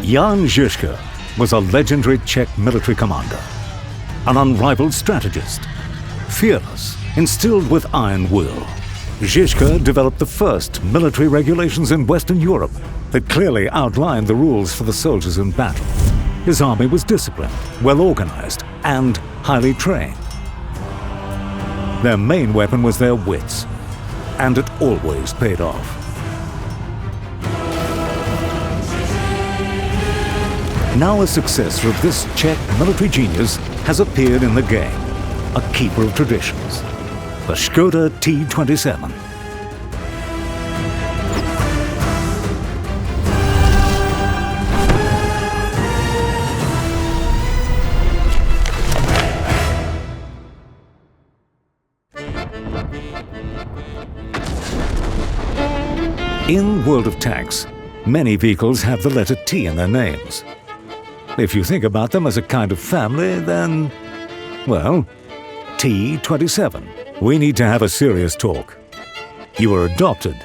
Jan Žižka was a legendary Czech military commander, an unrivaled strategist, fearless, instilled with iron will. Žižka developed the first military regulations in Western Europe that clearly outlined the rules for the soldiers in battle. His army was disciplined, well-organized, and highly trained. Their main weapon was their wits, and it always paid off. Now a successor of this Czech military genius has appeared in the game, a keeper of traditions, the Škoda T27. In World of Tanks, many vehicles have the letter T in their names. If you think about them as a kind of family, then, well, T27. We need to have a serious talk. You were adopted.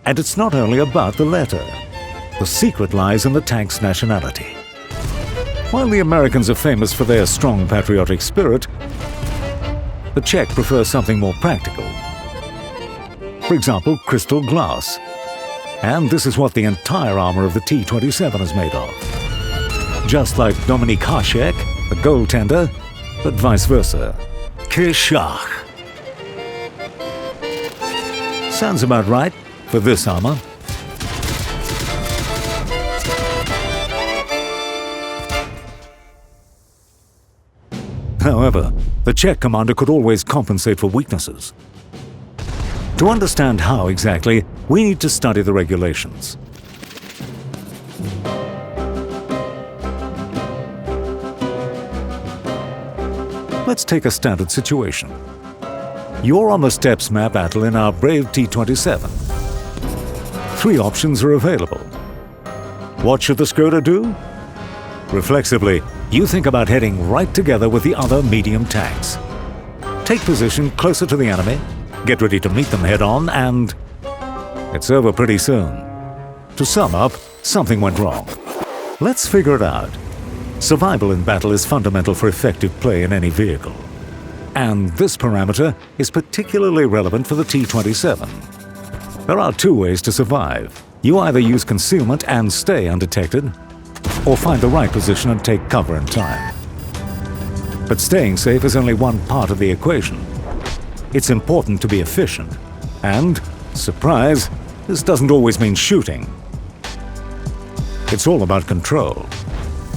And it's not only about the letter. The secret lies in the tank's nationality. While the Americans are famous for their strong patriotic spirit, the Czech prefer something more practical. For example, crystal glass. And this is what the entire armor of the T27 is made of. Just like Dominik Hašek, the goaltender, but vice versa. Kishach. Sounds about right for this armor. However, the Czech commander could always compensate for weaknesses. To understand how exactly, we need to study the regulations. Let's take a standard situation. You're on the steps map battle in our brave T27. 3 options are available. What should the Škoda do? Reflexively, you think about heading right together with the other medium tanks. Take position closer to the enemy, get ready to meet them head-on, and it's over pretty soon. To sum up, something went wrong. Let's figure it out. Survival in battle is fundamental for effective play in any vehicle. And this parameter is particularly relevant for the T27. There are 2 ways to survive. You either use concealment and stay undetected, or find the right position and take cover in time. But staying safe is only one part of the equation. It's important to be efficient. And, surprise, this doesn't always mean shooting. It's all about control.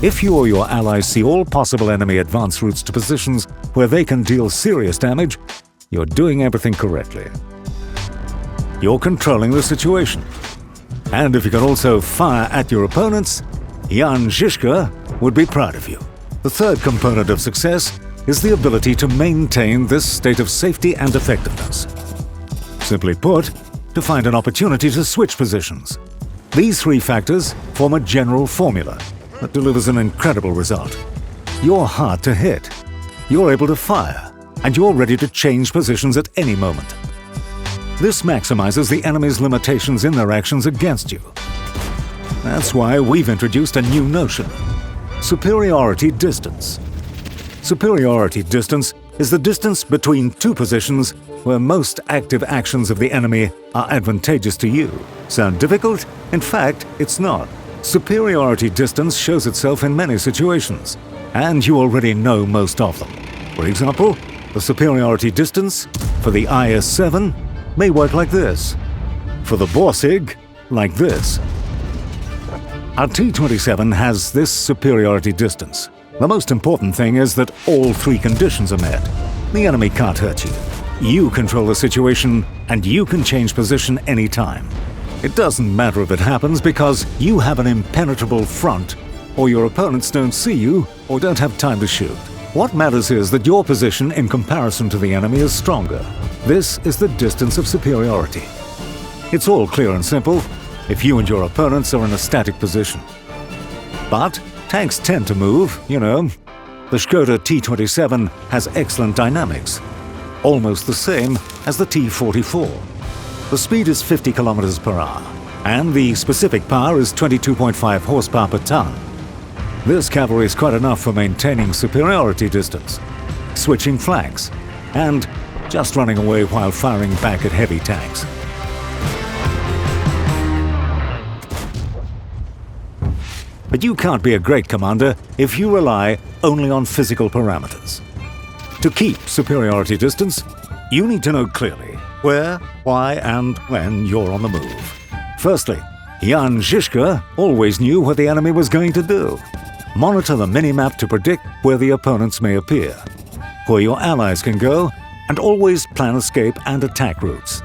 If you or your allies see all possible enemy advance routes to positions where they can deal serious damage, you're doing everything correctly. You're controlling the situation. And if you can also fire at your opponents, Jan Žižka would be proud of you. The third component of success is the ability to maintain this state of safety and effectiveness. Simply put, to find an opportunity to switch positions. These 3 factors form a general formula that delivers an incredible result. You're hard to hit, you're able to fire, and you're ready to change positions at any moment. This maximizes the enemy's limitations in their actions against you. That's why we've introduced a new notion: superiority distance. Superiority distance is the distance between 2 positions where most active actions of the enemy are advantageous to you. Sound difficult? In fact, it's not. Superiority distance shows itself in many situations, and you already know most of them. For example, the superiority distance for the IS-7 may work like this. For the Borsig, like this. Our T27 has this superiority distance. The most important thing is that all 3 conditions are met. The enemy can't hurt you. You control the situation, and you can change position anytime. It doesn't matter if it happens because you have an impenetrable front, or your opponents don't see you or don't have time to shoot. What matters is that your position in comparison to the enemy is stronger. This is the distance of superiority. It's all clear and simple if you and your opponents are in a static position. But tanks tend to move, you know. The Škoda T27 has excellent dynamics, almost the same as the T44. The speed is 50 kilometers per hour, and the specific power is 22.5 horsepower per ton. This cavalry is quite enough for maintaining superiority distance, switching flanks, and just running away while firing back at heavy tanks. But you can't be a great commander if you rely only on physical parameters. To keep superiority distance, you need to know clearly where, why, and when you're on the move. Firstly, Jan Žižka always knew what the enemy was going to do. Monitor the minimap to predict where the opponents may appear, where your allies can go, and always plan escape and attack routes.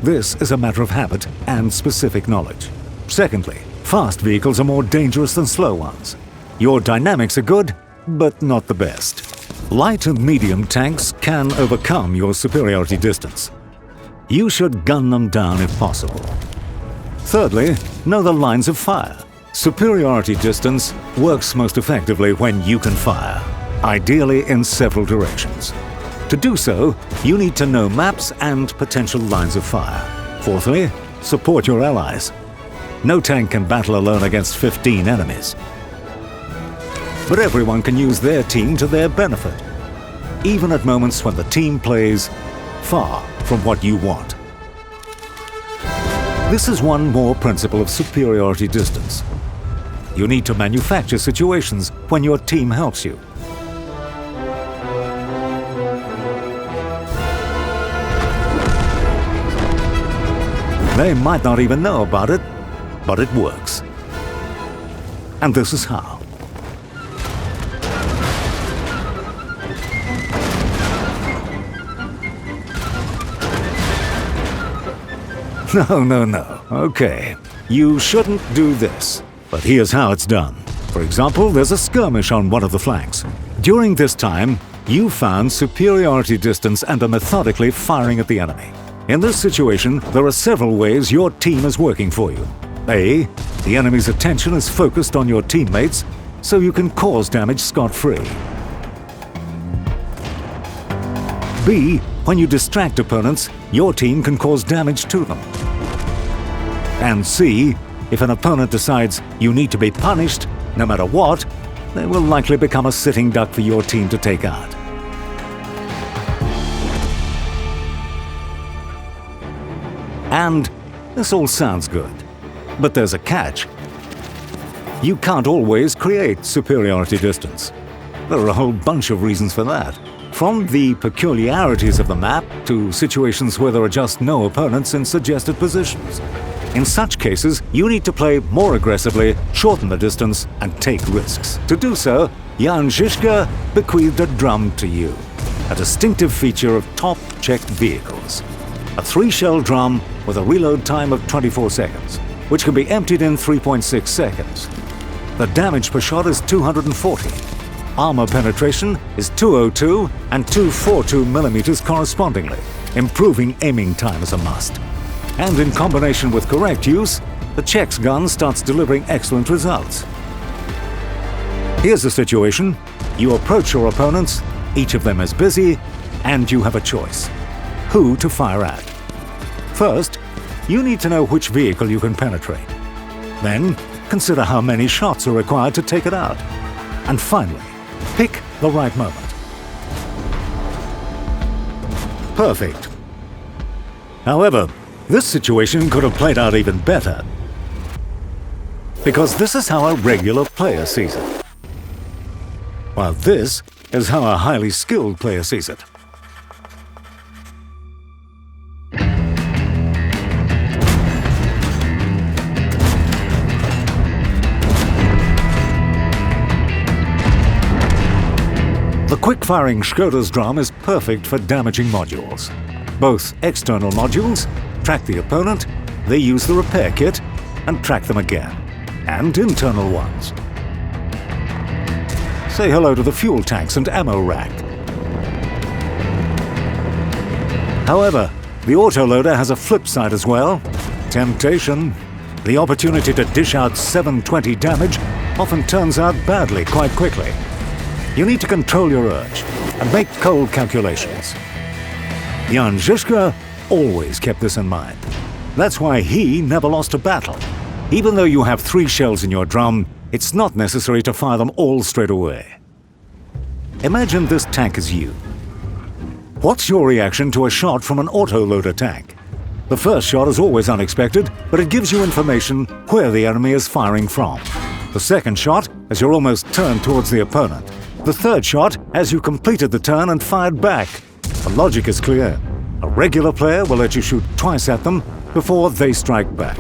This is a matter of habit and specific knowledge. Secondly, fast vehicles are more dangerous than slow ones. Your dynamics are good, but not the best. Light and medium tanks can overcome your superiority distance. You should gun them down if possible. Thirdly, know the lines of fire. Superiority distance works most effectively when you can fire, ideally in several directions. To do so, you need to know maps and potential lines of fire. Fourthly, support your allies. No tank can battle alone against 15 enemies. But everyone can use their team to their benefit, even at moments when the team plays far from what you want. This is one more principle of superiority distance. You need to manufacture situations when your team helps you. They might not even know about it, but it works. And this is how. No. Okay. You shouldn't do this. But here's how it's done. For example, there's a skirmish on one of the flanks. During this time, you found superiority distance and are methodically firing at the enemy. In this situation, there are several ways your team is working for you. A. The enemy's attention is focused on your teammates, so you can cause damage scot-free. B. When you distract opponents, your team can cause damage to them. And C. If an opponent decides you need to be punished, no matter what, they will likely become a sitting duck for your team to take out. And this all sounds good, but there's a catch. You can't always create superiority distance. There are a whole bunch of reasons for that. From the peculiarities of the map to situations where there are just no opponents in suggested positions. In such cases, you need to play more aggressively, shorten the distance, and take risks. To do so, Jan Žižka bequeathed a drum to you, a distinctive feature of top-checked vehicles. A 3-shell drum with a reload time of 24 seconds, which can be emptied in 3.6 seconds. The damage per shot is 240. Armor penetration is 202 and 242 millimeters correspondingly. Improving aiming time is a must. And in combination with correct use, the Czech's gun starts delivering excellent results. Here's the situation. You approach your opponents, each of them is busy, and you have a choice. Who to fire at. First, you need to know which vehicle you can penetrate. Then, consider how many shots are required to take it out. And finally, pick the right moment. Perfect. However, this situation could have played out even better. Because this is how a regular player sees it. While this is how a highly skilled player sees it. The quick-firing Schroeder's drum is perfect for damaging modules. Both external modules track the opponent, they use the repair kit, and track them again. And internal ones. Say hello to the fuel tanks and ammo rack. However, the autoloader has a flip side as well. Temptation. The opportunity to dish out 720 damage often turns out badly quite quickly. You need to control your urge and make cold calculations. Jan Žižka always kept this in mind. That's why he never lost a battle. Even though you have 3 shells in your drum, it's not necessary to fire them all straight away. Imagine this tank is you. What's your reaction to a shot from an auto-loader tank? The first shot is always unexpected, but it gives you information where the enemy is firing from. The second shot, as you're almost turned towards the opponent. The third shot, as you completed the turn and fired back. The logic is clear. A regular player will let you shoot twice at them before they strike back.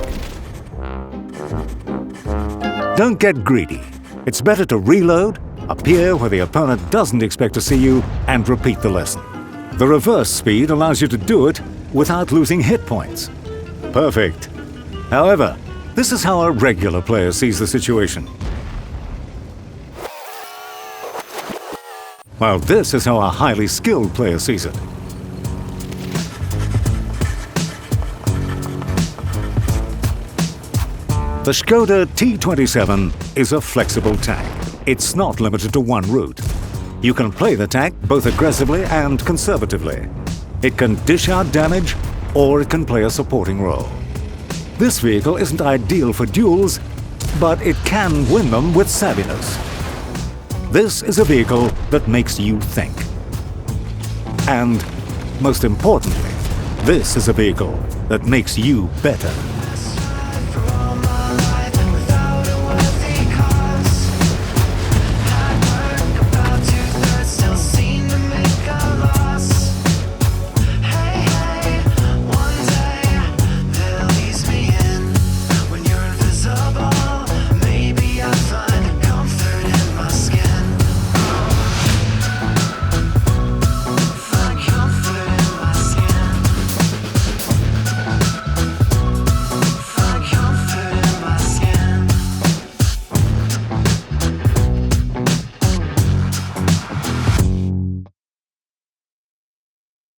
Don't get greedy. It's better to reload, appear where the opponent doesn't expect to see you, and repeat the lesson. The reverse speed allows you to do it without losing hit points. Perfect. However, this is how a regular player sees the situation. While this is how a highly skilled player sees it. The Škoda T27 is a flexible tank. It's not limited to one route. You can play the tank both aggressively and conservatively. It can dish out damage, or it can play a supporting role. This vehicle isn't ideal for duels, but it can win them with savviness. This is a vehicle that makes you think. And, most importantly, this is a vehicle that makes you better.